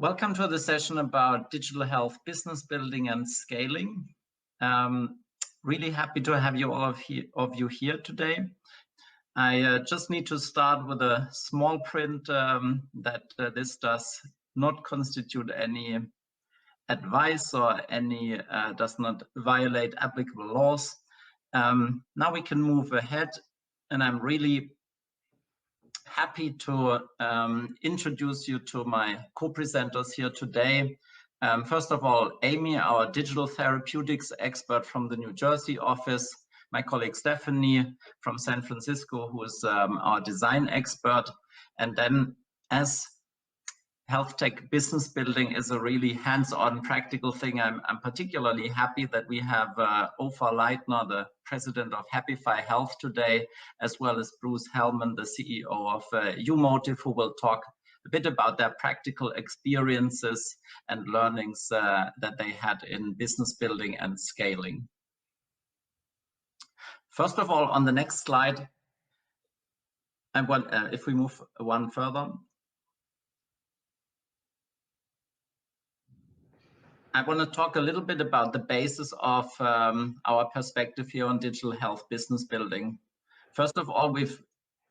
Welcome to the session about digital health business building and scaling. Really happy to have you all of you here today. I just need to start with a small print that this does not constitute any advice or any does not violate applicable laws. Now we can move ahead, and I'm really happy to introduce you to my co-presenters here today. First of all, Amy, our digital therapeutics expert from the New Jersey office, my colleague Stephanie from San Francisco, who is our design expert. And then, as health tech business building is a really hands-on practical thing, I'm particularly happy that we have Ofer Leitner, the president of Happify Health today, as well as Bruce Hellman, the CEO of UMotive, who will talk a bit about their practical experiences and learnings that they had in business building and scaling. First of all, on the next slide, I want, if we move one further, I want to talk a little bit about the basis of our perspective here on digital health business building. First of all, we've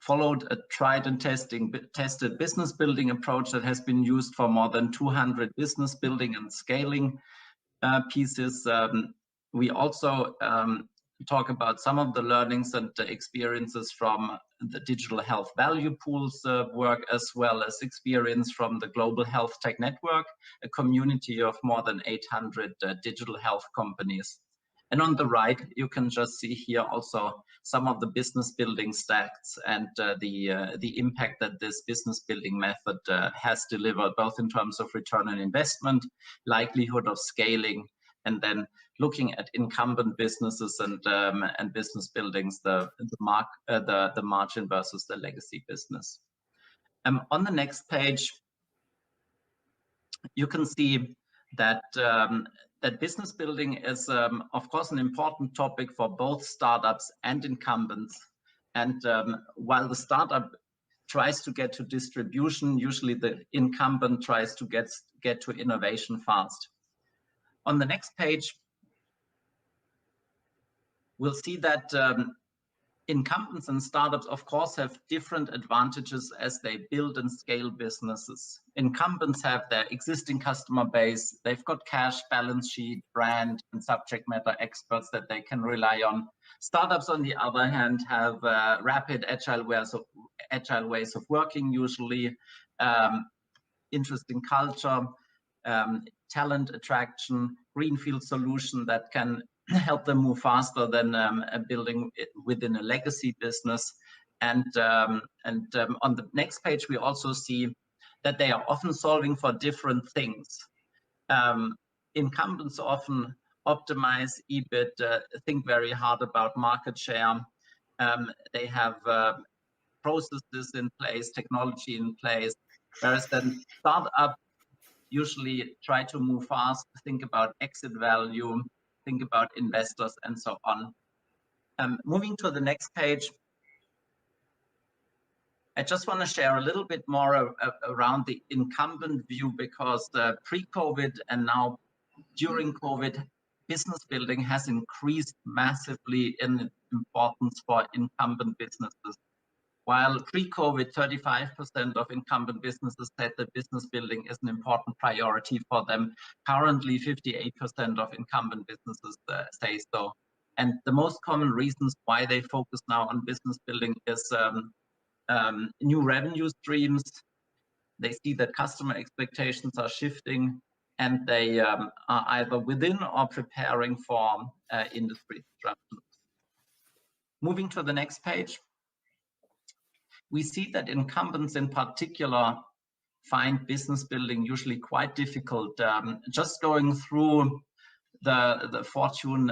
followed a tried and tested business building approach that has been used for more than 200 business building and scaling pieces. We also talk about some of the learnings and the experiences from the digital health value pools work, as well as experience from the Global Health Tech Network, a community of more than 800 digital health companies. And on the right, you can just see here also some of the business building stats and the impact that this business building method has delivered, both in terms of return on investment, likelihood of scaling, and then looking at incumbent businesses and business buildings, the margin versus the legacy business. On the next page, you can see that that business building is, of course, an important topic for both startups and incumbents. And while the startup tries to get to distribution, usually the incumbent tries to get to innovation fast. On the next page, we'll see that incumbents and startups, of course, have different advantages as they build and scale businesses. Incumbents have their existing customer base. They've got cash, balance sheet, brand, and subject matter experts that they can rely on. Startups, on the other hand, have rapid, agile ways of working, usually interesting culture, talent attraction, greenfield solution that can help them move faster than building it within a legacy business. And on the next page, we also see that they are often solving for different things. Incumbents often optimize EBIT, think very hard about market share. They have processes in place, technology in place, whereas then startup usually try to move fast, think about exit value, think about investors, and so on. Moving to the next page, I just want to share a little bit more around the incumbent view, because pre-COVID and now during COVID, business building has increased massively in importance for incumbent businesses. While pre-COVID, 35% of incumbent businesses said that business building is an important priority for them. Currently, 58% of incumbent businesses say so. And the most common reasons why they focus now on business building is new revenue streams. They see that customer expectations are shifting, and they are either within or preparing for industry disruptions. Moving to the next page. We see that incumbents in particular find business building usually quite difficult. Just going through the Fortune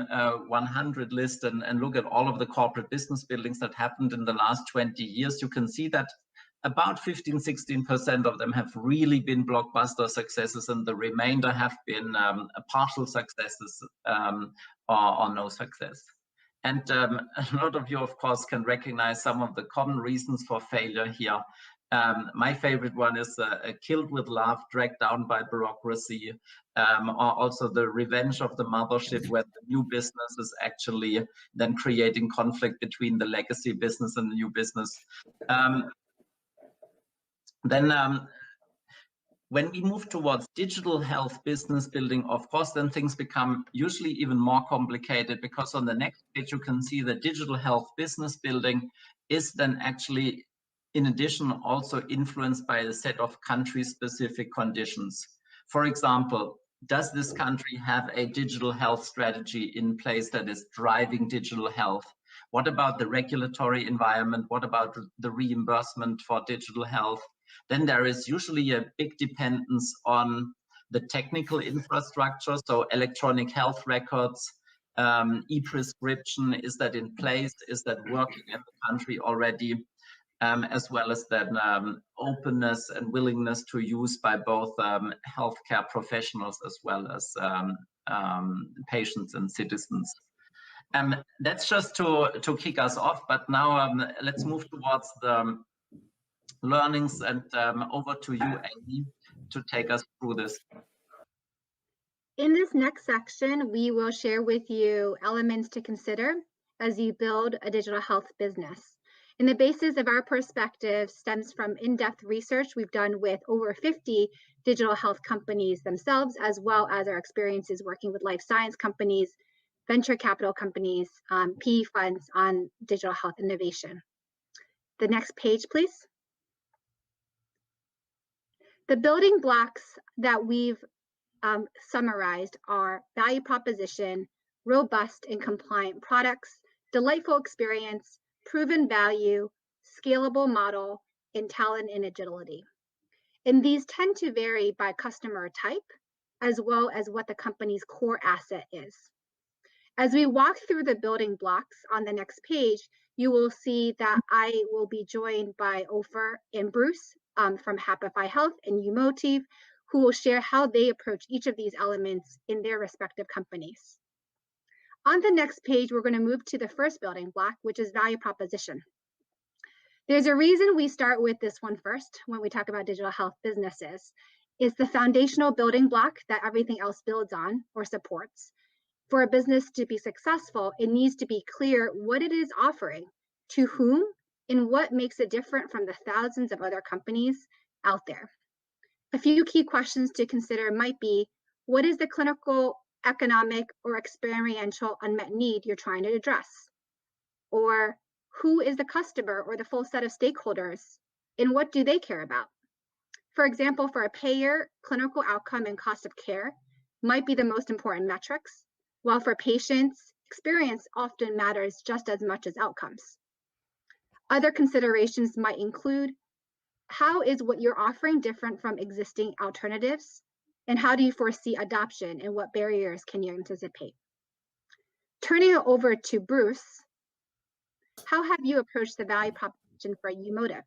100 list and look at all of the corporate business buildings that happened in the last 20 years, you can see that about 15–16% of them have really been blockbuster successes, and the remainder have been partial successes or no success. And a lot of you, of course, can recognize some of the common reasons for failure here. My favorite one is Killed with Love, Dragged Down by Bureaucracy, or also The Revenge of the Mothership, where the new business is actually then creating conflict between the legacy business and the new business. When we move towards digital health business building, of course, then things become usually even more complicated, because on the next page, you can see that digital health business building is then actually, in addition, also influenced by a set of country-specific conditions. For example, does this country have a digital health strategy in place that is driving digital health? What about the regulatory environment? What about the reimbursement for digital health? Then there is usually a big dependence on the technical infrastructure, so electronic health records, e-prescription, is that in place? Is that working in the country already? As well as then openness and willingness to use by both healthcare professionals as well as patients and citizens. That's just to kick us off, but now let's move towards the learnings, and over to you, Amy, to take us through this. In this next section, we will share with you elements to consider as you build a digital health business. And the basis of our perspective stems from in-depth research we've done with over 50 digital health companies themselves, as well as our experiences working with life science companies, venture capital companies, PE funds on digital health innovation. The next page, please. The building blocks that we've summarized are value proposition, robust and compliant products, delightful experience, proven value, scalable model, and talent and agility. And these tend to vary by customer type, as well as what the company's core asset is. As we walk through the building blocks on the next page, you will see that I will be joined by Ofer and Bruce from Happify Health and Umotive, who will share how they approach each of these elements in their respective companies. On the next page, we're going to move to the first building block, which is value proposition. There's a reason we start with this one first when we talk about digital health businesses. It's the foundational building block that everything else builds on or supports. For a business to be successful, it needs to be clear what it is offering, to whom, and what makes it different from the thousands of other companies out there. A few key questions to consider might be, what is the clinical, economic, or experiential unmet need you're trying to address? Or who is the customer or the full set of stakeholders, and what do they care about? For example, for a payer, clinical outcome and cost of care might be the most important metrics, while for patients, experience often matters just as much as outcomes. Other considerations might include, how is what you're offering different from existing alternatives? And how do you foresee adoption, and what barriers can you anticipate? Turning it over to Bruce, how have you approached the value proposition for Umotive?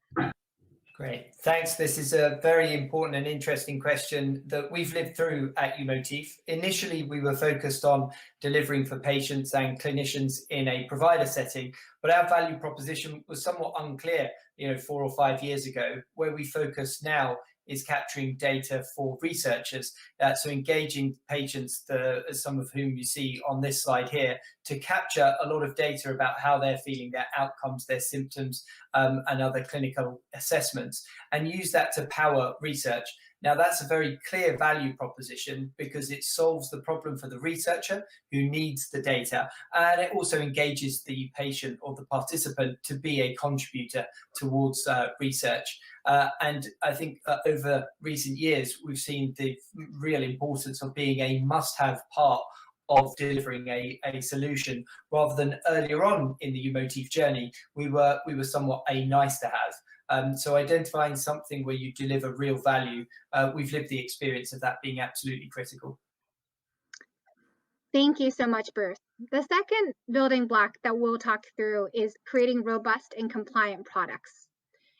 Great, thanks. This is a very important and interesting question that we've lived through at Umotive. Initially, we were focused on delivering for patients and clinicians in a provider setting, but our value proposition was somewhat unclear, 4 or 5 years ago. Where we focus now is capturing data for researchers, so engaging patients, some of whom you see on this slide here, to capture a lot of data about how they're feeling, their outcomes, their symptoms, and other clinical assessments, and use that to power research. Now, that's a very clear value proposition because it solves the problem for the researcher who needs the data, and it also engages the patient or the participant to be a contributor towards research. And I think over recent years, we've seen the real importance of being a must-have part of delivering a solution, rather than earlier on in the Umotive journey, we were somewhat a nice-to-have. So identifying something where you deliver real value, we've lived the experience of that being absolutely critical. Thank you so much, Bruce. The second building block that we'll talk through is creating robust and compliant products.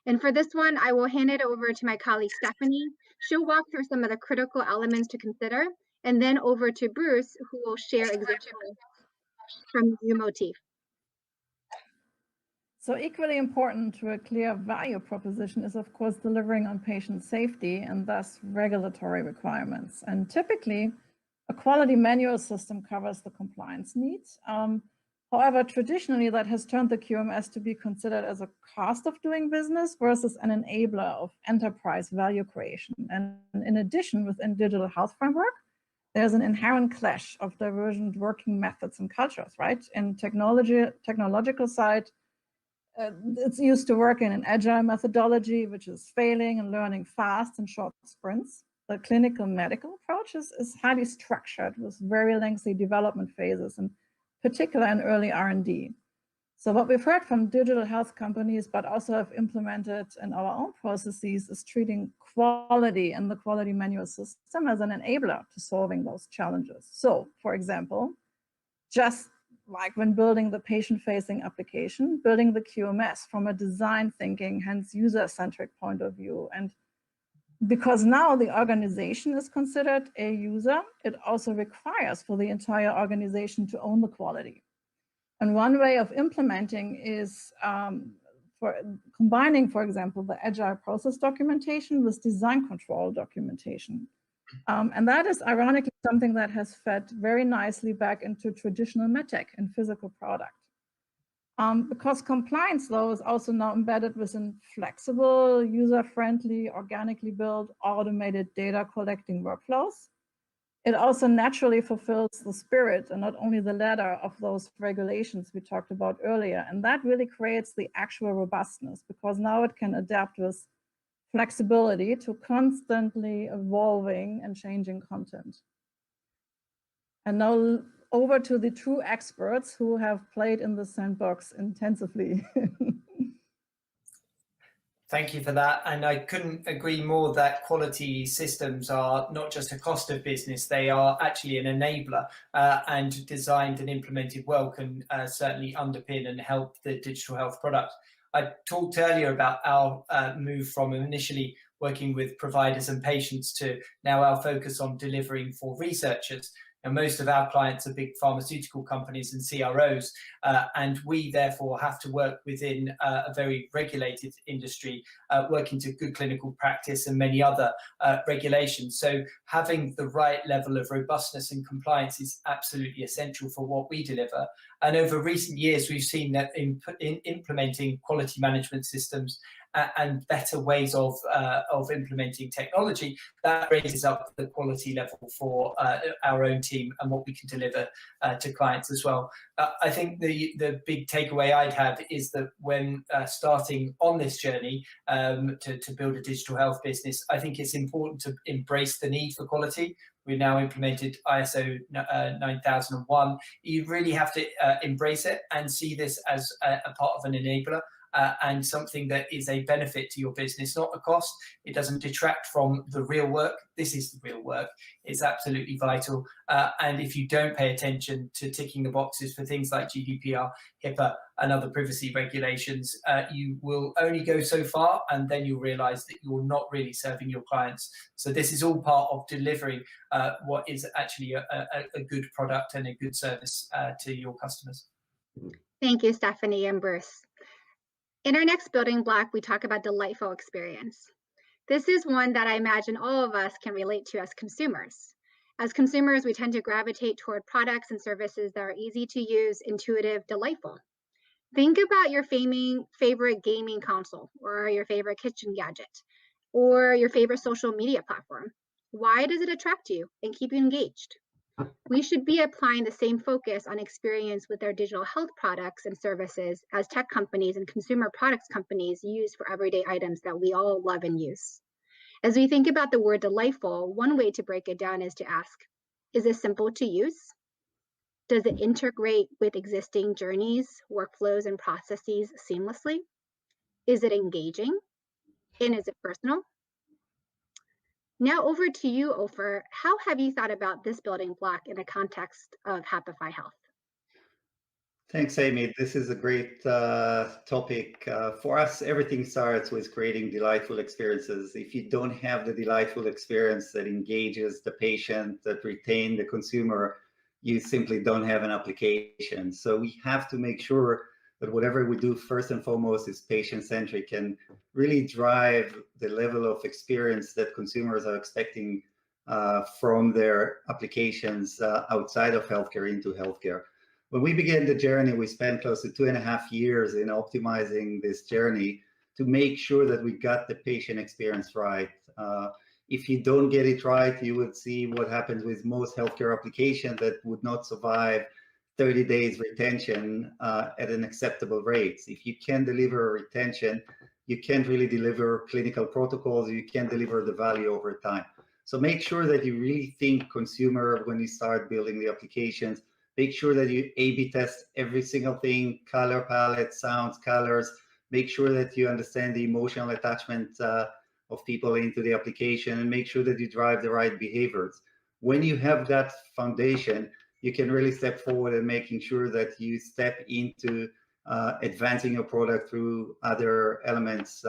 And for this one, I will hand it over to my colleague, Stephanie. She'll walk through some of the critical elements to consider, and then over to Bruce, who will share examples from Umotive. So equally important to a clear value proposition is, of course, delivering on patient safety and thus regulatory requirements. And typically, a quality manual system covers the compliance needs. However, traditionally, that has turned the QMS to be considered as a cost of doing business versus an enabler of enterprise value creation. And in addition, within digital health framework, there's an inherent clash of divergent working methods and cultures, right? In technological side, it's used to work in an agile methodology, which is failing and learning fast in short sprints. The clinical medical approach is highly structured with very lengthy development phases, in particular in early R&D. So what we've heard from digital health companies, but also have implemented in our own processes, is treating quality and the quality manual system as an enabler to solving those challenges. So, for example, just like when building the patient-facing application, building the QMS from a design thinking, hence user-centric point of view. And because now the organization is considered a user, it also requires for the entire organization to own the quality. And one way of implementing is for combining, for example, the agile process documentation with design control documentation. And that is ironically something that has fed very nicely back into traditional medtech and physical product. Because compliance, though, is also now embedded within flexible, user-friendly, organically built, automated data collecting workflows. It also naturally fulfills the spirit and not only the letter of those regulations we talked about earlier. And that really creates the actual robustness, because now it can adapt with flexibility to constantly evolving and changing content. And now over to the true experts who have played in the sandbox intensively. Thank you for that. And I couldn't agree more that quality systems are not just a cost of business, they are actually an enabler, and designed and implemented well can certainly underpin and help the digital health product. I talked earlier about our move from initially working with providers and patients to now our focus on delivering for researchers. And most of our clients are big pharmaceutical companies and CROs, and we therefore have to work within a very regulated industry, working to good clinical practice and many other regulations. So having the right level of robustness and compliance is absolutely essential for what we deliver. And over recent years, we've seen that in implementing quality management systems and better ways of implementing technology, that raises up the quality level for our own team and what we can deliver to clients as well. I think the big takeaway I'd have is that when starting on this journey to build a digital health business, I think it's important to embrace the need for quality. We've now implemented ISO 9001. You really have to embrace it and see this as a part of an enabler. And something that is a benefit to your business, not a cost. It doesn't detract from the real work. This is the real work. It's absolutely vital. And if you don't pay attention to ticking the boxes for things like GDPR, HIPAA, and other privacy regulations, you will only go so far, and then you'll realize that you're not really serving your clients. So this is all part of delivering what is actually a good product and a good service to your customers. Thank you, Stephanie and Bruce. In our next building block, we talk about delightful experience. This is one that I imagine all of us can relate to as consumers. As consumers, we tend to gravitate toward products and services that are easy to use, intuitive, delightful. Think about your favorite gaming console, or your favorite kitchen gadget, or your favorite social media platform. Why does it attract you and keep you engaged? We should be applying the same focus on experience with our digital health products and services as tech companies and consumer products companies use for everyday items that we all love and use. As we think about the word delightful, one way to break it down is to ask, is it simple to use? Does it integrate with existing journeys, workflows, and processes seamlessly? Is it engaging? And is it personal? Now over to you, Ofer. How have you thought about this building block in the context of Happify Health? Thanks, Amy. This is a great topic. For us, everything starts with creating delightful experiences. If you don't have the delightful experience that engages the patient, that retains the consumer, you simply don't have an application. So we have to make sure but whatever we do first and foremost is patient-centric and really drive the level of experience that consumers are expecting from their applications outside of healthcare into healthcare. When we began the journey, we spent close to 2.5 years in optimizing this journey to make sure that we got the patient experience right. If you don't get it right, you would see what happens with most healthcare applications that would not survive 30 days retention at an acceptable rate. If you can deliver retention, you can't really deliver clinical protocols, you can't deliver the value over time. So make sure that you really think consumer when you start building the applications. Make sure that you A/B test every single thing, color palette, sounds, colors. Make sure that you understand the emotional attachment of people into the application, and make sure that you drive the right behaviors. When you have that foundation, you can really step forward and making sure that you step into advancing your product through other elements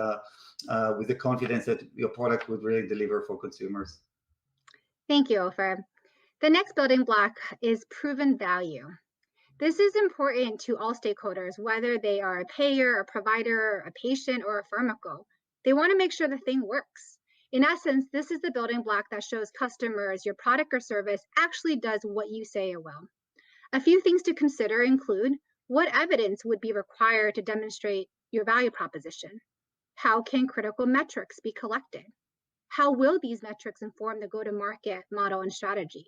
with the confidence that your product would really deliver for consumers. Thank you, Ofer. The next building block is proven value. This is important to all stakeholders, whether they are a payer, a provider, a patient, or a pharmaco. They want to make sure the thing works. In essence, this is the building block that shows customers your product or service actually does what you say it will. A few things to consider include what evidence would be required to demonstrate your value proposition? How can critical metrics be collected? How will these metrics inform the go-to-market model and strategy?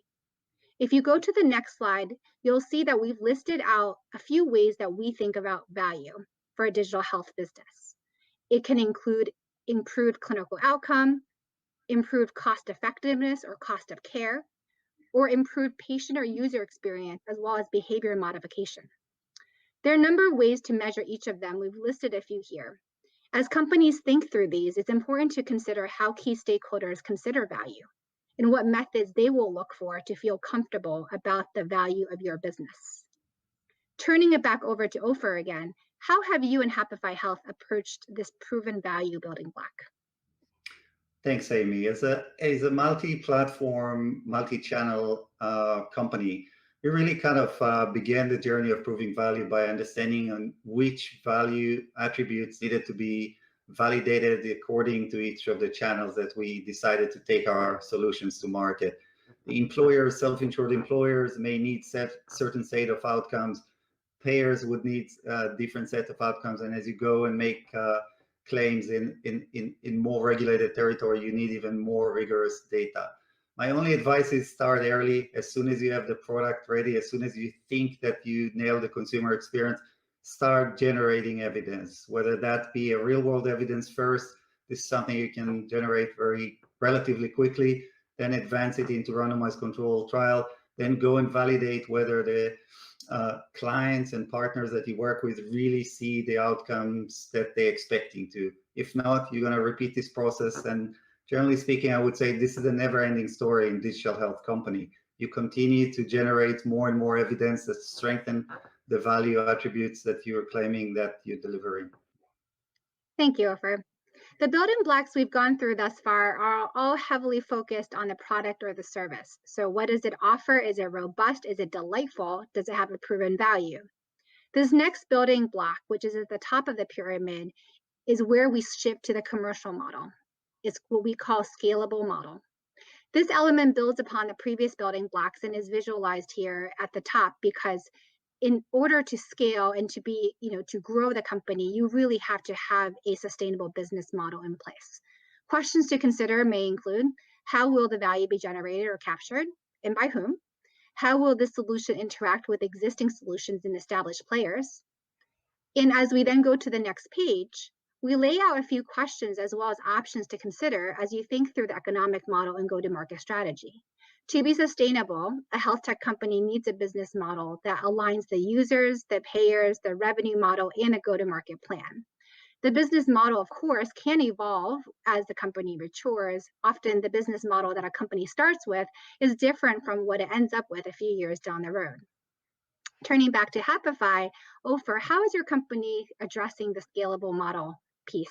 If you go to the next slide, you'll see that we've listed out a few ways that we think about value for a digital health business. It can include improved clinical outcome, improved cost effectiveness or cost of care, or improved patient or user experience, as well as behavior modification. There are a number of ways to measure each of them. We've listed a few here. As companies think through these, it's important to consider how key stakeholders consider value and what methods they will look for to feel comfortable about the value of your business. Turning it back over to Ofer again, how have you and Happify Health approached this proven value building block? Thanks, Amy. As a multi-platform, multi-channel company, we really kind of began the journey of proving value by understanding on which value attributes needed to be validated according to each of the channels that we decided to take our solutions to market. The employers, self-insured employers may need certain set of outcomes. Payers would need a different set of outcomes. And as you go and make claims in more regulated territory, you need even more rigorous data. My only advice is start early. As soon as you have the product ready, as soon as you think that you nail the consumer experience, start generating evidence, whether that be a real world evidence first. This is something you can generate relatively quickly, then advance it into randomized control trial, then go and validate whether the clients and partners that you work with really see the outcomes that they're expecting to. If not, you're going to repeat this process. And generally speaking, I would say this is a never-ending story in digital health company. You continue to generate more and more evidence that strengthen the value attributes that you're claiming that you're delivering. Thank you, Ofer. The building blocks we've gone through thus far are all heavily focused on the product or the service. So what does it offer? Is it robust? Is it delightful? Does it have a proven value? This next building block, which is at the top of the pyramid, is where we shift to the commercial model. It's what we call scalable model. This element builds upon the previous building blocks and is visualized here at the top because in order to scale and to be, to grow the company, you really have to have a sustainable business model in place. Questions to consider may include, how will the value be generated or captured, and by whom? How will this solution interact with existing solutions and established players? And as we then go to the next page, we lay out a few questions as well as options to consider as you think through the economic model and go-to-market strategy. To be sustainable, a health tech company needs a business model that aligns the users, the payers, the revenue model, and a go-to-market plan. The business model, of course, can evolve as the company matures. Often the business model that a company starts with is different from what it ends up with a few years down the road. Turning back to Happify, Ofer, how is your company addressing the scalable model piece?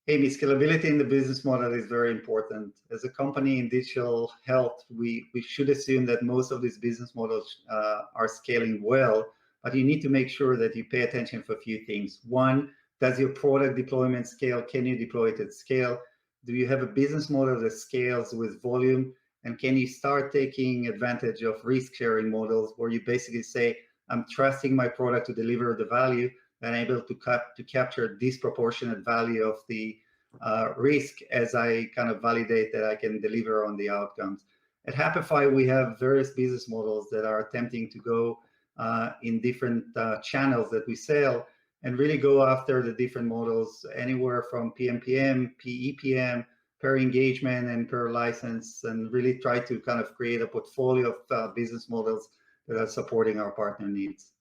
Amy, scalability in the business model is very important. As a company in digital health, we should assume that most of these business models are scaling well, but you need to make sure that you pay attention for a few things. One, does your product deployment scale? Can you deploy it at scale? Do you have a business model that scales with volume? And can you start taking advantage of risk-sharing models where you basically say, I'm trusting my product to deliver the value, and able to capture disproportionate value of the risk as I kind of validate that I can deliver on the outcomes. At Happify, we have various business models that are attempting to go in different channels that we sell, and really go after the different models, anywhere from PMPM, PEPM, per engagement and per license, and really try to kind of create a portfolio of business models that are supporting our partner needs.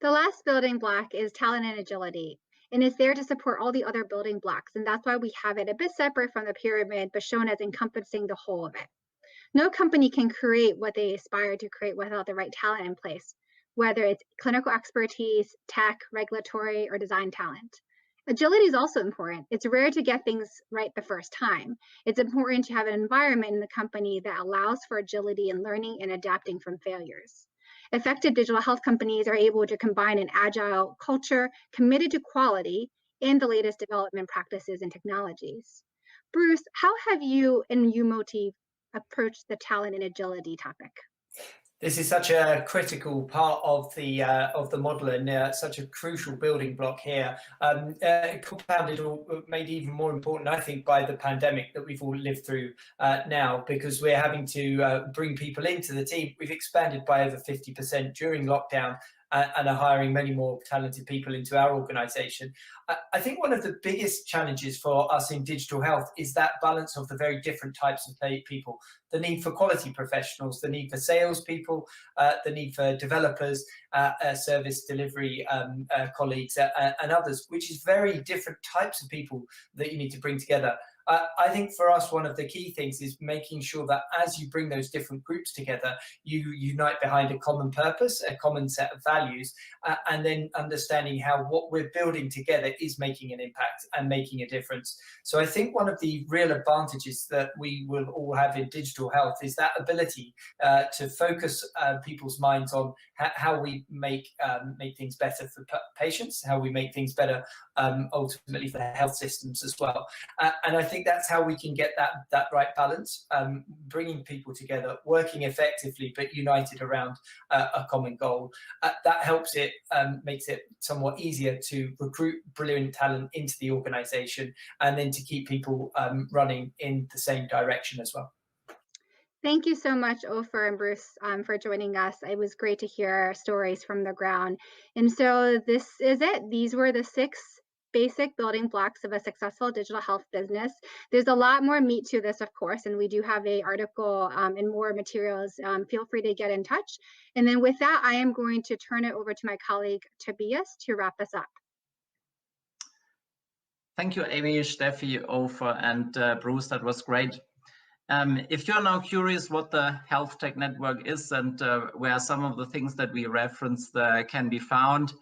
The last building block is talent and agility, and it's there to support all the other building blocks. And that's why we have it a bit separate from the pyramid, but shown as encompassing the whole of it. No company can create what they aspire to create without the right talent in place, whether it's clinical expertise, tech, regulatory, or design talent. Agility is also important. It's rare to get things right the first time. It's important to have an environment in the company that allows for agility in learning and adapting from failures. Effective digital health companies are able to combine an agile culture committed to quality and the latest development practices and technologies. Bruce, how have you and Umotive approached the talent and agility topic? This is such a critical part of the model, and such a crucial building block here. Compounded or made even more important, I think, by the pandemic that we've all lived through now, because we're having to bring people into the team. We've expanded by over 50% during lockdown, and are hiring many more talented people into our organization. I think one of the biggest challenges for us in digital health is that balance of the very different types of people. The need for quality professionals, the need for salespeople, the need for developers, service delivery colleagues, and others, which is very different types of people that you need to bring together. I think for us, one of the key things is making sure that as you bring those different groups together, you unite behind a common purpose, a common set of values, and then understanding how what we're building together is making an impact and making a difference. So I think one of the real advantages that we will all have in digital health is that ability to focus people's minds on how we make things better for patients, how we make things better ultimately for health systems as well. And I think that's how we can get that right balance, bringing people together, working effectively, but united around a common goal. That helps it, makes it somewhat easier to recruit brilliant talent into the organization, and then to keep people running in the same direction as well. Thank you so much, Ofer and Bruce, for joining us. It was great to hear stories from the ground. And so this is it. These were the 6 basic building blocks of a successful digital health business. There's a lot more meat to this, of course, and we do have an article and more materials. Feel free to get in touch. And then with that, I am going to turn it over to my colleague, Tobias, to wrap us up. Thank you, Amy, Steffi, Ofer, and Bruce. That was great. If you're now curious what the Health Tech Network is and where some of the things that we referenced can be found,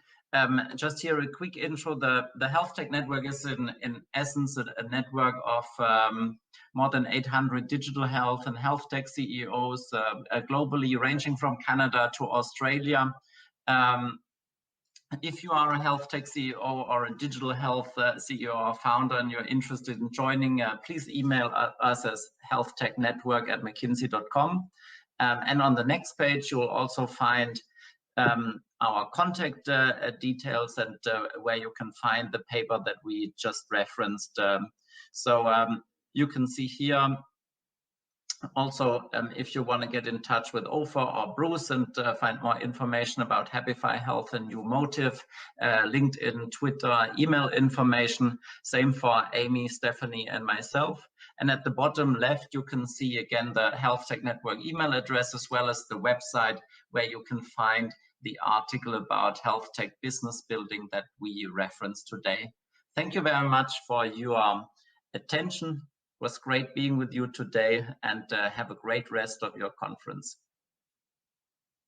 just here a quick intro. The Health Tech Network is in essence a network of more than 800 digital health and health tech CEOs globally, ranging from Canada to Australia. If you are a health tech CEO or a digital health CEO or founder and you're interested in joining, please email us as healthtechnetwork@mckinsey.com. And on the next page, you'll also find our contact details and where you can find the paper that we just referenced. So you can see here also, if you want to get in touch with Ofer or Bruce and find more information about Happify Health and Umotive, LinkedIn, Twitter, email information, same for Amy, Stephanie, and myself. And at the bottom left, you can see again the Health Tech Network email address, as well as the website where you can find the article about health tech business building that we referenced today. Thank you very much for your attention. It was great being with you today, and have a great rest of your conference.